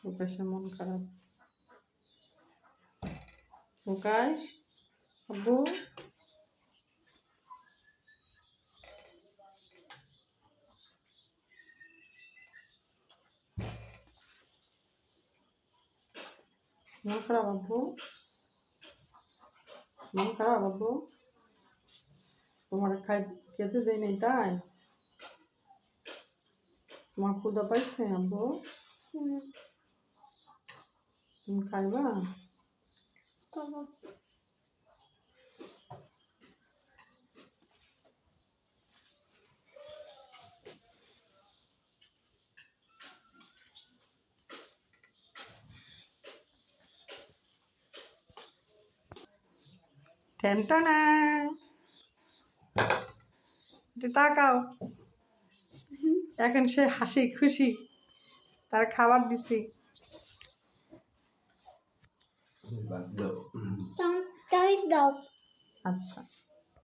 প্রকাশের মন খারাপ। প্রকাশ, আব্বু মন খারাপ, আব্বু মন খারাপ, আব্বু তোমার খেতে দেয় নাই তাই? তোমার ক্ষুধা পাইছে আব্বু? তুমি খাইবা? টেনটানা তাকাও, এখন সে হাসি খুশি, তার খাবার দিছি। আচ্ছা।